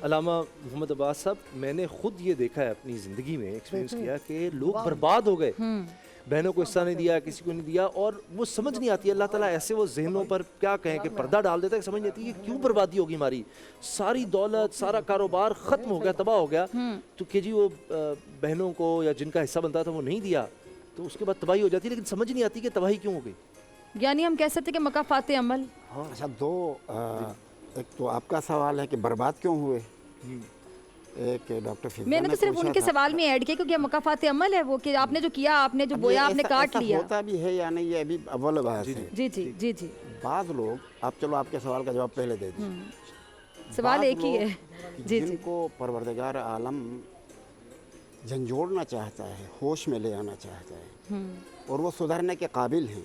علامہ محمد عباس صاحب، میں نے خود یہ دیکھا ہے اپنی زندگی میں، ایکسپیرینس کیا کہ لوگ برباد ہو گئے، بہنوں کو حصہ نہیں دیا، کسی کو نہیں دیا، اور وہ سمجھ نہیں آتی، اللہ تعالیٰ ایسے وہ ذہنوں پر کیا کہیں کہ پردہ ڈال دیتا ہے کہ سمجھ نہیں آتی کہ کیوں بربادی ہوگی ہماری، ساری دولت، سارا کاروبار ختم ہو گیا، تباہ ہو گیا، تو کہ جی وہ بہنوں کو یا جن کا حصہ بنتا تھا وہ نہیں دیا، تو اس کے بعد تباہی ہو جاتی ہے، لیکن سمجھ نہیں آتی کہ تباہی کیوں ہو گئی. یعنی ہم کہہ سکتے کہ مکافات عمل. اچھا ایک تو آپ کا سوال ہے کہ برباد کیوں ہوئے، ایک ڈاکٹر فضا میں نے تو صرف ان کے سوال میں ایڈ کیا کیونکہ مکافات عمل ہے وہ کہ آپ نے جو کیا، آپ نے جو بویا، آپ نے کاٹ لیا. ہوتا بھی ہے یا نہیں، یہ ابھی اول بحث ہے. جی جی جی جی. بعض لوگ، آپ چلو آپ کے سوال کا جواب پہلے دے دیں. سوال ایک ہی ہے جن کو پروردگار عالم جھنجھوڑنا چاہتا ہے، ہوش میں لے آنا چاہتا ہے اور وہ سدھرنے کے قابل ہیں،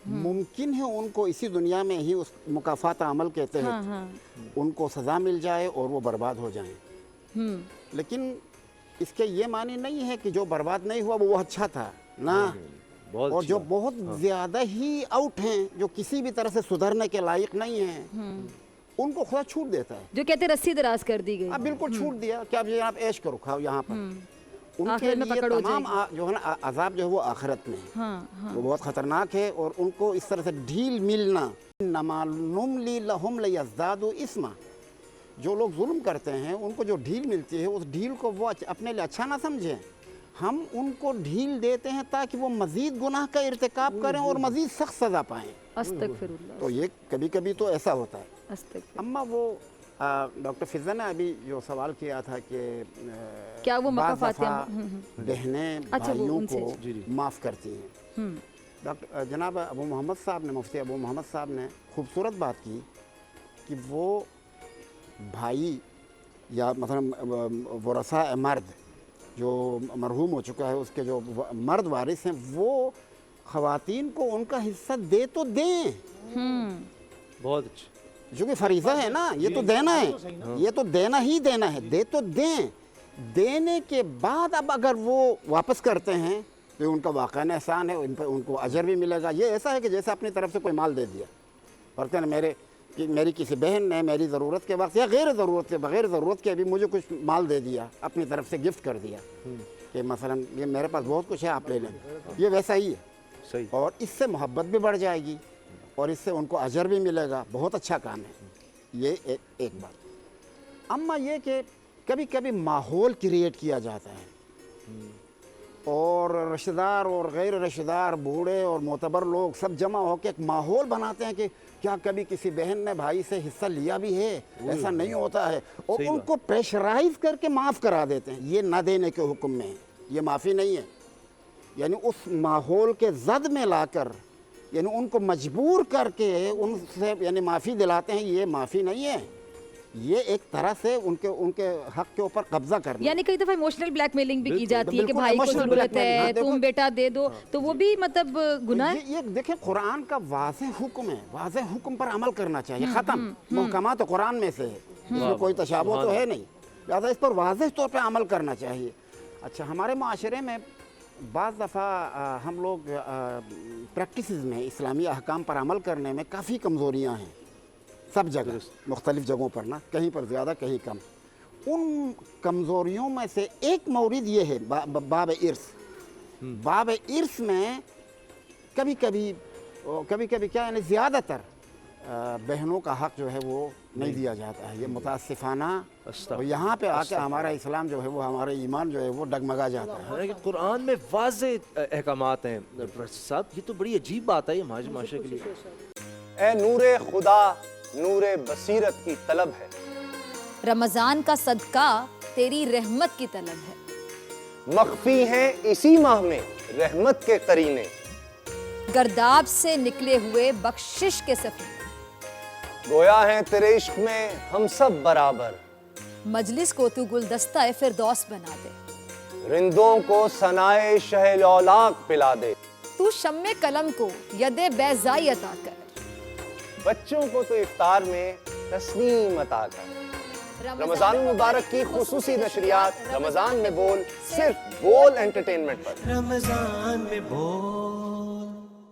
ممکن ہے ان کو اسی دنیا میں ہی اس مکافات عمل کے تحت ان کو سزا مل جائے اور وہ برباد ہو جائیں. لیکن اس کے یہ معنی نہیں ہے کہ جو برباد نہیں ہوا وہ اچھا تھا نا. اور جو بہت زیادہ ہی آؤٹ ہیں، جو کسی بھی طرح سے سدھرنے کے لائق نہیں ہیں، ان کو خدا چھوٹ دیتا ہے. جو کہتے رسی دراز کر دی گئی، اب بالکل چھوٹ دیا کہ اب یہ آپ عیش کرو، کھاؤ یہاں پر. ان کے لیے تمام جو ہے نا عذاب جو ہے وہ آخرت میں ہے، وہ بہت خطرناک ہے. اور ان کو اس طرح سے ڈھیل ملنا، انما نملی لہم لیزدادوا اثما، جو لوگ ظلم کرتے ہیں ان کو جو ڈھیل ملتی ہے اس ڈھیل کو وہ اپنے لیے اچھا نہ سمجھیں. ہم ان کو ڈھیل دیتے ہیں تاکہ وہ مزید گناہ کا ارتکاب کریں اور مزید سخت سزا پائیں. استغفر اللہ. تو یہ کبھی کبھی تو ایسا ہوتا ہے. استغفر. اما وہ ڈاکٹر فضا نے ابھی جو سوال کیا تھا کہ کیا وہ مکافات بہنیں بھائیوں کو معاف کرتی ہیں. ڈاکٹر جناب ابو محمد صاحب نے، مفتی ابو محمد صاحب نے خوبصورت بات کی کہ وہ بھائی یا مثلا ورثاء مرد جو مرحوم ہو چکا ہے، اس کے جو مرد وارث ہیں، وہ خواتین کو ان کا حصہ دے تو دیں. بہت اچھا، جو کہ فریضہ ہے نا، یہ تو دینا ہے، یہ تو دینا ہی دینا ہے. دے تو دیں. دینے کے بعد اب اگر وہ واپس کرتے ہیں تو ان کا واقعاً احسان ہے، ان کو اجر بھی ملے گا. یہ ایسا ہے کہ جیسے اپنی طرف سے کوئی مال دے دیا، اور میری کسی بہن نے میری ضرورت کے وقت یا غیر ضرورت کے، بغیر ضرورت کے بھی مجھے کچھ مال دے دیا، اپنی طرف سے گفٹ کر دیا کہ مثلا یہ میرے پاس بہت کچھ ہے، آپ لے لیں. یہ ویسا ہی ہے، اور اس سے محبت بھی بڑھ جائے گی اور اس سے ان کو اجر بھی ملے گا. بہت اچھا کام ہے. یہ ایک بات. اما یہ کہ کبھی کبھی ماحول کریٹ کیا جاتا ہے اور رشتہ دار اور غیر رشتہ دار، بوڑھے اور معتبر لوگ سب جمع ہو کے ایک ماحول بناتے ہیں کہ کیا کبھی کسی بہن نے بھائی سے حصہ لیا بھی ہے؟ ایسا نہیں ہوتا ہے. اور ان کو پریشرائز کر کے معاف کرا دیتے ہیں. یہ نہ دینے کے حکم میں ہے، یہ معافی نہیں ہے. یعنی اس ماحول کے زد میں لا کر، یعنی ان کو مجبور کر کے ان سے یعنی معافی دلاتے ہیں. یہ معافی نہیں ہے، یہ ایک طرح سے ان کے حق کے اوپر قبضہ کرنا. یعنی کئی دفعہ ایموشنل بلیک میلنگ بھی کی جاتی ہے کہ بھائی کو ضرورت ہے، تم بیٹا دے دو، تو وہ بھی مطلب گناہ ہے. یہ دیکھیں قرآن کا واضح حکم ہے، واضح حکم پر عمل کرنا چاہیے. ختم. محکمات قرآن میں سے ہے، اس میں کوئی تشابہ تو ہے نہیں، لہٰذا اس پر واضح طور پہ عمل کرنا چاہیے. اچھا، ہمارے معاشرے میں بعض دفعہ ہم لوگ پریکٹسز میں، اسلامی احکام پر عمل کرنے میں کافی کمزوریاں ہیں. سب جگہ، مختلف جگہوں پر نا، کہیں پر زیادہ کہیں کم. ان کمزوریوں میں سے ایک مورد یہ ہے باب ارث. باب ارث میں کبھی کبھی کیا یعنی زیادہ تر بہنوں کا حق جو ہے وہ نہیں دیا جاتا ہے. یہ متاسفانہ. اور یہاں پہ آ کے ہمارا اسلام جو ہے وہ، ہمارا ایمان جو ہے وہ ڈگمگا جاتا ہے. قرآن میں واضح احکامات ہیں صاحب. یہ تو بڑی عجیب بات ہے یہ معاشرے کے لیے. اے نور خدا، نور بصیرت کی طلب ہے، رمضان کا صدقہ تیری رحمت کی طلب ہے. مخفی ہیں اسی ماہ میں رحمت کے قرینے، گرداب سے نکلے ہوئے بخشش کے سفینے. گویا ہیں تیرے عشق میں ہم سب برابر، مجلس کو تو گلدستہ فردوس بنا دے. رندوں کو ثنائے شہ لولاک پلا دے، تو شمع قلم کو ید بیضائی عطا کر. بچوں کو تو افطار میں تسلیم عطا کر. رمضان المبارک کی خصوصی نشریات رمضان میں بول، صرف بول انٹرٹینمنٹ پر. رمضان میں بول.